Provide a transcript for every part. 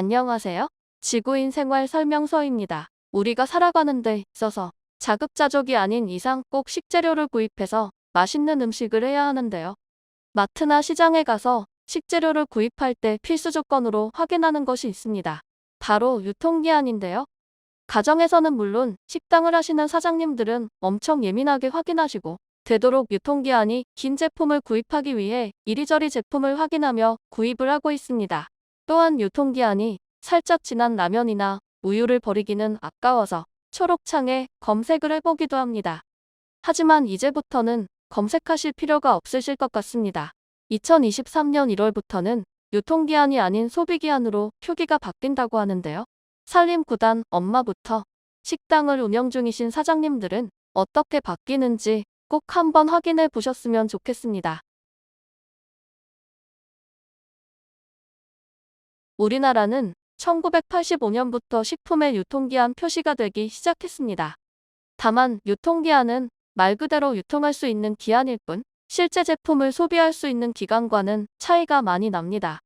안녕하세요. 지구인 생활 설명서입니다. 우리가 살아가는 데 있어서 자급자족이 아닌 이상 꼭 식재료를 구입해서 맛있는 음식을 해야 하는데요. 마트나 시장에 가서 식재료를 구입할 때 필수 조건으로 확인하는 것이 있습니다. 바로 유통기한인데요. 가정에서는 물론 식당을 하시는 사장님들은 엄청 예민하게 확인하시고 되도록 유통기한이 긴 제품을 구입하기 위해 이리저리 제품을 확인하며 구입을 하고 있습니다. 또한 유통기한이 살짝 지난 라면이나 우유를 버리기는 아까워서 초록창에 검색을 해보기도 합니다. 하지만 이제부터는 검색하실 필요가 없으실 것 같습니다. 2023년 1월부터는 유통기한이 아닌 소비기한으로 표기가 바뀐다고 하는데요. 살림 구단 엄마부터 식당을 운영 중이신 사장님들은 어떻게 바뀌는지 꼭 한번 확인해 보셨으면 좋겠습니다. 우리나라는 1985년부터 식품의 유통기한 표시가 되기 시작했습니다. 다만 유통기한은 말 그대로 유통할 수 있는 기한일 뿐 실제 제품을 소비할 수 있는 기간과는 차이가 많이 납니다.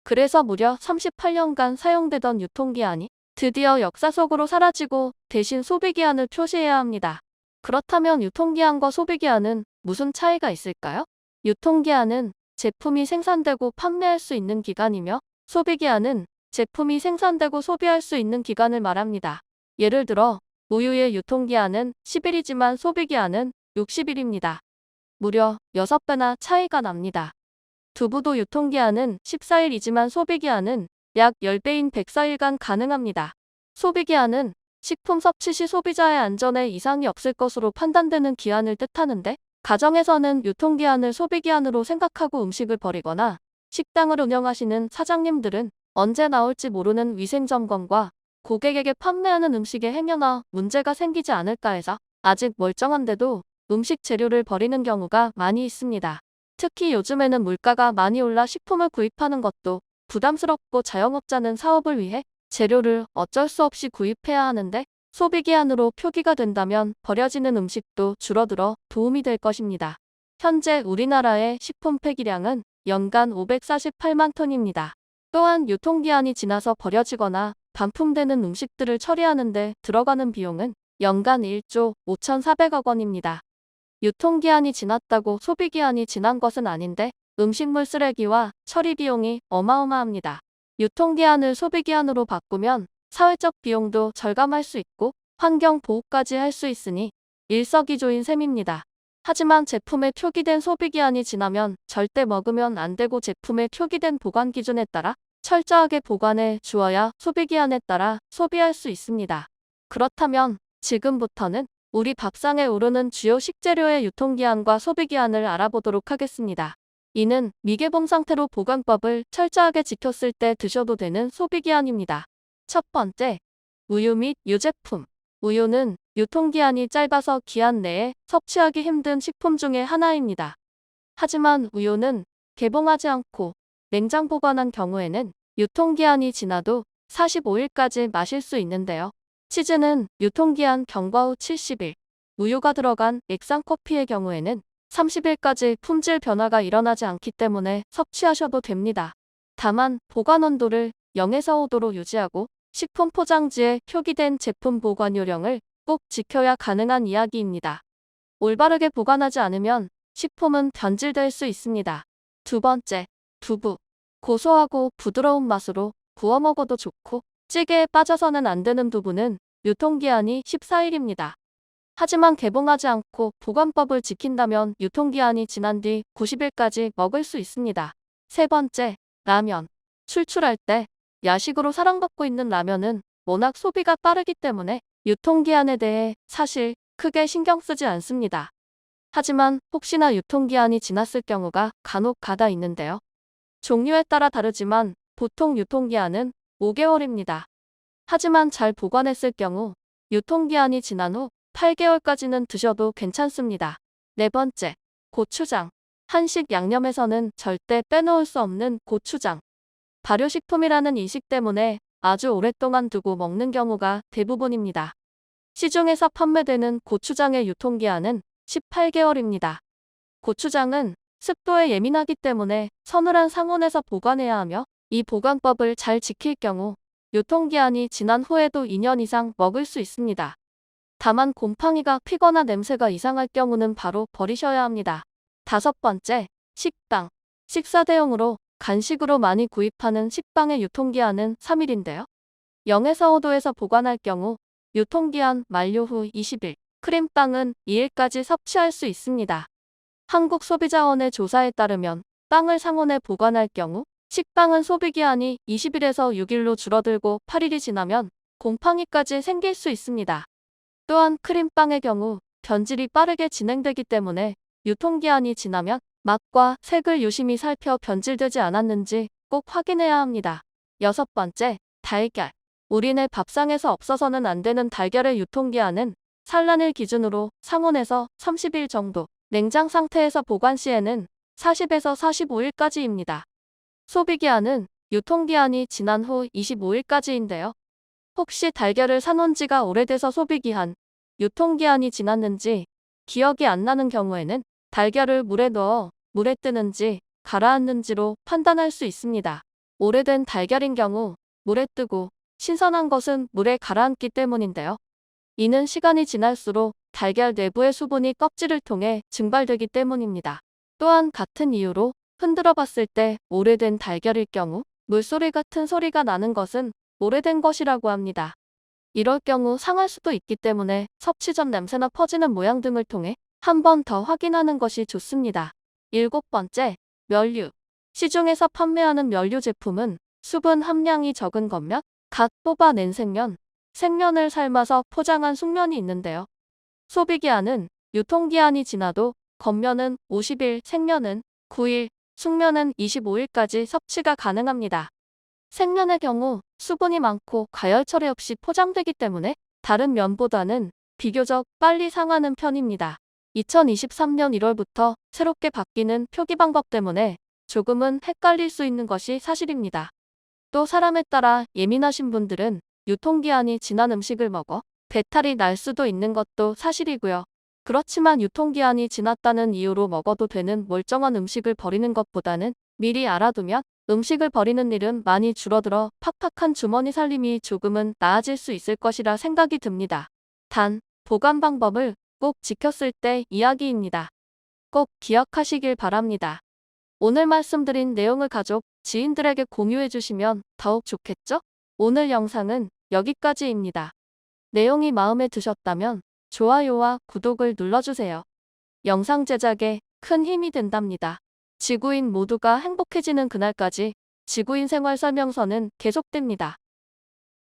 그래서 무려 38년간 사용되던 유통기한이 드디어 역사 속으로 사라지고 대신 소비기한을 표시해야 합니다. 그렇다면 유통기한과 소비기한은 무슨 차이가 있을까요? 유통기한은 제품이 생산되고 판매할 수 있는 기간이며 소비기한은 제품이 생산되고 소비할 수 있는 기간을 말합니다. 예를 들어 우유의 유통기한은 10일이지만 소비기한은 60일입니다. 무려 6배나 차이가 납니다. 두부도 유통기한은 14일이지만 소비기한은 약 10배인 104일간 가능합니다. 소비기한은 식품 섭취 시 소비자의 안전에 이상이 없을 것으로 판단되는 기한을 뜻하는데 가정에서는 유통기한을 소비기한으로 생각하고 음식을 버리거나 식당을 운영하시는 사장님들은 언제 나올지 모르는 위생점검과 고객에게 판매하는 음식에 행여나 문제가 생기지 않을까 해서 아직 멀쩡한데도 음식 재료를 버리는 경우가 많이 있습니다. 특히 요즘에는 물가가 많이 올라 식품을 구입하는 것도 부담스럽고 자영업자는 사업을 위해 재료를 어쩔 수 없이 구입해야 하는데 소비기한으로 표기가 된다면 버려지는 음식도 줄어들어 도움이 될 것입니다. 현재 우리나라의 식품 폐기량은 연간 548만 톤입니다. 또한 유통기한이 지나서 버려지거나 반품되는 음식들을 처리하는 데 들어가는 비용은 연간 1조 5,400억 원입니다. 유통기한이 지났다고 소비기한이 지난 것은 아닌데 음식물 쓰레기와 처리 비용이 어마어마합니다. 유통기한을 소비기한으로 바꾸면 사회적 비용도 절감할 수 있고 환경 보호까지 할 수 있으니 일석이조인 셈입니다. 하지만 제품에 표기된 소비기한이 지나면 절대 먹으면 안 되고 제품에 표기된 보관 기준에 따라 철저하게 보관해 주어야 소비기한에 따라 소비할 수 있습니다. 그렇다면 지금부터는 우리 밥상에 오르는 주요 식재료의 유통기한과 소비기한을 알아보도록 하겠습니다. 이는 미개봉 상태로 보관법을 철저하게 지켰을 때 드셔도 되는 소비기한입니다. 첫 번째, 우유 및 유제품. 우유는 유통기한이 짧아서 기한 내에 섭취하기 힘든 식품 중에 하나입니다. 하지만 우유는 개봉하지 않고 냉장 보관한 경우에는 유통기한이 지나도 45일까지 마실 수 있는데요. 치즈는 유통기한 경과 후 70일, 우유가 들어간 액상 커피의 경우에는 30일까지 품질 변화가 일어나지 않기 때문에 섭취하셔도 됩니다. 다만 보관 온도를 0에서 5도로 유지하고 식품 포장지에 표기된 제품 보관 요령을 꼭 지켜야 가능한 이야기입니다. 올바르게 보관하지 않으면 식품은 변질될 수 있습니다. 두 번째, 두부. 고소하고 부드러운 맛으로 구워 먹어도 좋고 찌개에 빠져서는 안 되는 두부는 유통기한이 14일입니다. 하지만 개봉하지 않고 보관법을 지킨다면 유통기한이 지난 뒤 90일까지 먹을 수 있습니다. 세 번째, 라면. 출출할 때 야식으로 사랑받고 있는 라면은 워낙 소비가 빠르기 때문에 유통기한에 대해 사실 크게 신경 쓰지 않습니다. 하지만 혹시나 유통기한이 지났을 경우가 간혹 가다 있는데요. 종류에 따라 다르지만 보통 유통기한은 5개월입니다. 하지만 잘 보관했을 경우 유통기한이 지난 후 8개월까지는 드셔도 괜찮습니다. 네 번째, 고추장. 한식 양념에서는 절대 빼놓을 수 없는 고추장. 발효식품이라는 인식 때문에 아주 오랫동안 두고 먹는 경우가 대부분입니다. 시중에서 판매되는 고추장의 유통기한은 18개월입니다. 고추장은 습도에 예민하기 때문에 서늘한 상온에서 보관해야 하며 이 보관법을 잘 지킬 경우 유통기한이 지난 후에도 2년 이상 먹을 수 있습니다. 다만 곰팡이가 피거나 냄새가 이상할 경우는 바로 버리셔야 합니다. 다섯 번째, 식빵. 식사 대용으로 간식으로 많이 구입하는 식빵의 유통기한은 3일인데요. 0에서 5도에서 보관할 경우 유통기한 만료 후 20일, 크림빵은 2일까지 섭취할 수 있습니다. 한국소비자원의 조사에 따르면 빵을 상온에 보관할 경우 식빵은 소비기한이 20일에서 6일로 줄어들고 8일이 지나면 곰팡이까지 생길 수 있습니다. 또한 크림빵의 경우 변질이 빠르게 진행되기 때문에 유통기한이 지나면 맛과 색을 유심히 살펴 변질되지 않았는지 꼭 확인해야 합니다. 여섯 번째, 달걀. 우리네 밥상에서 없어서는 안 되는 달걀의 유통기한은 산란일 기준으로 상온에서 30일 정도, 냉장 상태에서 보관 시에는 40에서 45일까지입니다. 소비기한은 유통기한이 지난 후 25일까지인데요. 혹시 달걀을 사놓은 지가 오래돼서 소비기한, 유통기한이 지났는지 기억이 안 나는 경우에는 달걀을 물에 넣어 물에 뜨는지 가라앉는지로 판단할 수 있습니다. 오래된 달걀인 경우 물에 뜨고 신선한 것은 물에 가라앉기 때문인데요. 이는 시간이 지날수록 달걀 내부의 수분이 껍질을 통해 증발되기 때문입니다. 또한 같은 이유로 흔들어 봤을 때 오래된 달걀일 경우 물소리 같은 소리가 나는 것은 오래된 것이라고 합니다. 이럴 경우 상할 수도 있기 때문에 섭취 전 냄새나 퍼지는 모양 등을 통해 한 번 더 확인하는 것이 좋습니다. 일곱 번째, 면류. 시중에서 판매하는 면류 제품은 수분 함량이 적은 겉면, 갓 뽑아낸 생면, 생면을 삶아서 포장한 숙면이 있는데요. 소비기한은 유통기한이 지나도 겉면은 50일, 생면은 9일, 숙면은 25일까지 섭취가 가능합니다. 생면의 경우 수분이 많고 가열 처리 없이 포장되기 때문에 다른 면보다는 비교적 빨리 상하는 편입니다. 2023년 1월부터 새롭게 바뀌는 표기 방법 때문에 조금은 헷갈릴 수 있는 것이 사실입니다. 또 사람에 따라 예민하신 분들은 유통기한이 지난 음식을 먹어 배탈이 날 수도 있는 것도 사실이고요. 그렇지만 유통기한이 지났다는 이유로 먹어도 되는 멀쩡한 음식을 버리는 것보다는 미리 알아두면 음식을 버리는 일은 많이 줄어들어 팍팍한 주머니 살림이 조금은 나아질 수 있을 것이라 생각이 듭니다. 단, 보관 방법을 꼭 지켰을 때 이야기입니다. 꼭 기억하시길 바랍니다. 오늘 말씀드린 내용을 가족, 지인들에게 공유해 주시면 더욱 좋겠죠? 오늘 영상은 여기까지입니다. 내용이 마음에 드셨다면 좋아요와 구독을 눌러주세요. 영상 제작에 큰 힘이 된답니다. 지구인 모두가 행복해지는 그날까지 지구인 생활 설명서는 계속됩니다.